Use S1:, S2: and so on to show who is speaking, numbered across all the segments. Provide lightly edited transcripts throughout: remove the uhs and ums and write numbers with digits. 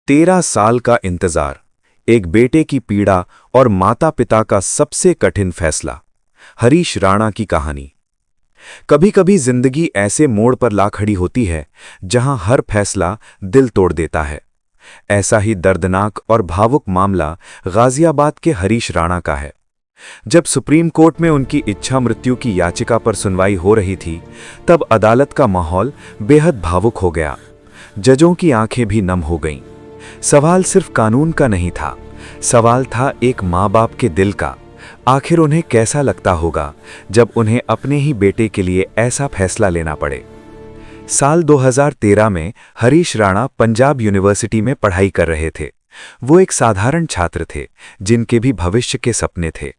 S1: 13 साल का इंतजार, एक बेटे की पीड़ा और माता पिता का सबसे कठिन फैसला। हरीश राणा की कहानी। कभी कभी जिंदगी ऐसे मोड़ पर ला खड़ी होती है जहां हर फैसला दिल तोड़ देता है। ऐसा ही दर्दनाक और भावुक मामला गाजियाबाद के हरीश राणा का है। जब सुप्रीम कोर्ट में उनकी इच्छा मृत्यु की याचिका पर सुनवाई हो रही थी, तब अदालत का माहौल बेहद भावुक हो गया। जजों की आंखें भी नम हो गईं। सवाल सिर्फ कानून का नहीं था, सवाल था एक माँ बाप के दिल का। आखिर उन्हें कैसा लगता होगा जब उन्हें अपने ही बेटे के लिए ऐसा फैसला लेना पड़े। साल 2013 में हरीश राणा पंजाब यूनिवर्सिटी में पढ़ाई कर रहे थे। वो एक साधारण छात्र थे जिनके भी भविष्य के सपने थे।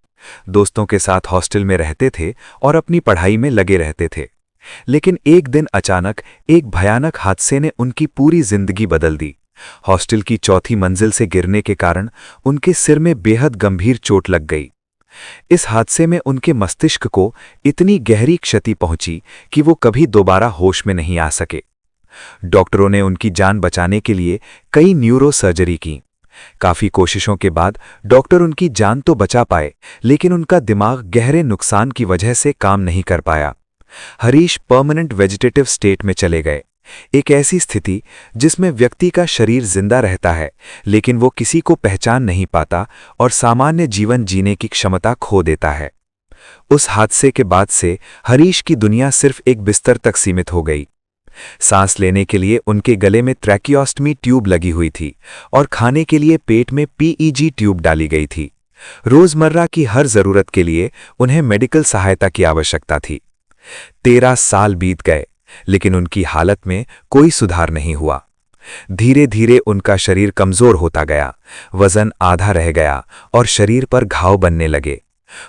S1: दोस्तों के साथ हॉस्टल में रहते थे और अपनी पढ़ाई में लगे रहते थे। लेकिन एक दिन अचानक एक भयानक हादसे ने उनकी पूरी जिंदगी बदल दी। हॉस्टल की चौथी मंजिल से गिरने के कारण उनके सिर में बेहद गंभीर चोट लग गई। इस हादसे में उनके मस्तिष्क को इतनी गहरी क्षति पहुंची कि वो कभी दोबारा होश में नहीं आ सके। डॉक्टरों ने उनकी जान बचाने के लिए कई न्यूरो सर्जरी की। काफी कोशिशों के बाद डॉक्टर उनकी जान तो बचा पाए, लेकिन उनका दिमाग गहरे नुकसान की वजह से काम नहीं कर पाया। हरीश परमानेंट वेजिटेटिव स्टेट में चले गए, एक ऐसी स्थिति जिसमें व्यक्ति का शरीर जिंदा रहता है लेकिन वो किसी को पहचान नहीं पाता और सामान्य जीवन जीने की क्षमता खो देता है। उस हादसे के बाद से हरीश की दुनिया सिर्फ एक बिस्तर तक सीमित हो गई। सांस लेने के लिए उनके गले में ट्रैकियोस्टमी ट्यूब लगी हुई थी और खाने के लिए पेट में पीईजी ट्यूब डाली गई थी। रोजमर्रा की हर जरूरत के लिए उन्हें मेडिकल सहायता की आवश्यकता थी। 13 साल बीत गए, लेकिन उनकी हालत में कोई सुधार नहीं हुआ। धीरे धीरे उनका शरीर कमजोर होता गया, वजन आधा रह गया और शरीर पर घाव बनने लगे।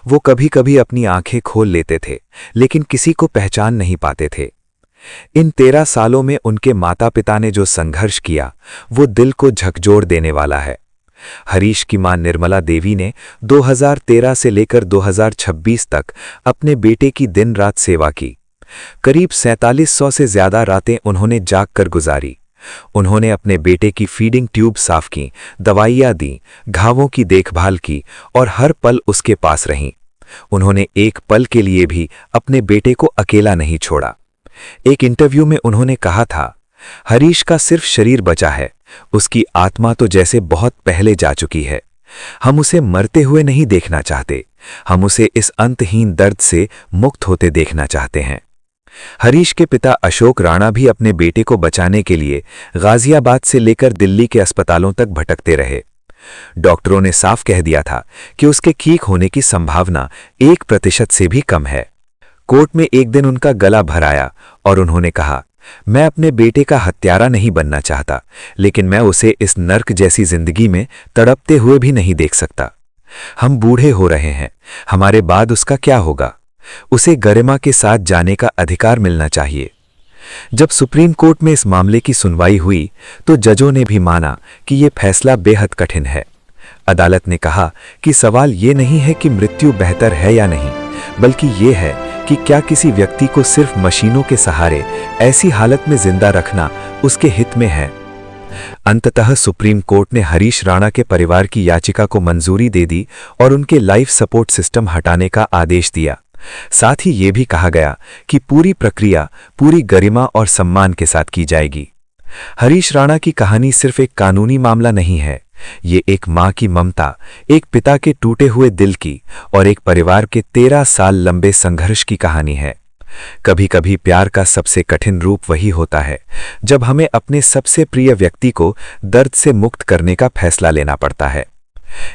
S1: वो कभी कभी अपनी आंखें खोल लेते थे, लेकिन किसी को पहचान नहीं पाते थे। इन 13 सालों में उनके माता पिता ने जो संघर्ष किया, वो दिल को झकझोर देने वाला है। हरीश की मां निर्मला देवी ने 2013 से लेकर 2026 तक अपने बेटे की दिन रात सेवा की। करीब 4700 से ज्यादा रातें उन्होंने जाग कर गुजारी। उन्होंने अपने बेटे की फीडिंग ट्यूब साफ की, दवाइयां दी, घावों की देखभाल की और हर पल उसके पास रहीं। उन्होंने एक पल के लिए भी अपने बेटे को अकेला नहीं छोड़ा। एक इंटरव्यू में उन्होंने कहा था, हरीश का सिर्फ शरीर बचा है, उसकी आत्मा तो जैसे बहुत पहले जा चुकी है। हम उसे मरते हुए नहीं देखना चाहते, हम उसे इस अंतहीन दर्द से मुक्त होते देखना चाहते हैं। हरीश के पिता अशोक राणा भी अपने बेटे को बचाने के लिए गाजियाबाद से लेकर दिल्ली के अस्पतालों तक भटकते रहे। डॉक्टरों ने साफ कह दिया था कि उसके ठीक होने की संभावना 1% से भी कम है। कोर्ट में एक दिन उनका गला भर आया और उन्होंने कहा, मैं अपने बेटे का हत्यारा नहीं बनना चाहता, लेकिन मैं उसे इस नर्क जैसी जिंदगी में तड़पते हुए भी नहीं देख सकता। हम बूढ़े हो रहे हैं, हमारे बाद उसका क्या होगा? उसे गरिमा के साथ जाने का अधिकार मिलना चाहिए। जब सुप्रीम कोर्ट में इस मामले की सुनवाई हुई तो जजों ने भी माना कि यह फैसला बेहद कठिन है। अदालत ने कहा कि सवाल ये नहीं है कि मृत्यु बेहतर है या नहीं, बल्कि यह है कि क्या किसी व्यक्ति को सिर्फ मशीनों के सहारे ऐसी हालत में जिंदा रखना उसके हित में है। अंततः सुप्रीम कोर्ट ने हरीश राणा के परिवार की याचिका को मंजूरी दे दी और उनके लाइफ सपोर्ट सिस्टम हटाने का आदेश दिया। साथ ही ये भी कहा गया कि पूरी प्रक्रिया पूरी गरिमा और सम्मान के साथ की जाएगी। हरीश राणा की कहानी सिर्फ एक कानूनी मामला नहीं है, ये एक मां की ममता, एक पिता के टूटे हुए दिल की और एक परिवार के 13 साल लंबे संघर्ष की कहानी है। कभी कभी प्यार का सबसे कठिन रूप वही होता है जब हमें अपने सबसे प्रिय व्यक्ति को दर्द से मुक्त करने का फैसला लेना पड़ता है।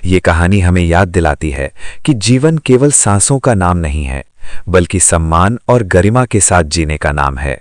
S1: ये कहानी हमें याद दिलाती है कि जीवन केवल सांसों का नाम नहीं है, बल्कि सम्मान और गरिमा के साथ जीने का नाम है।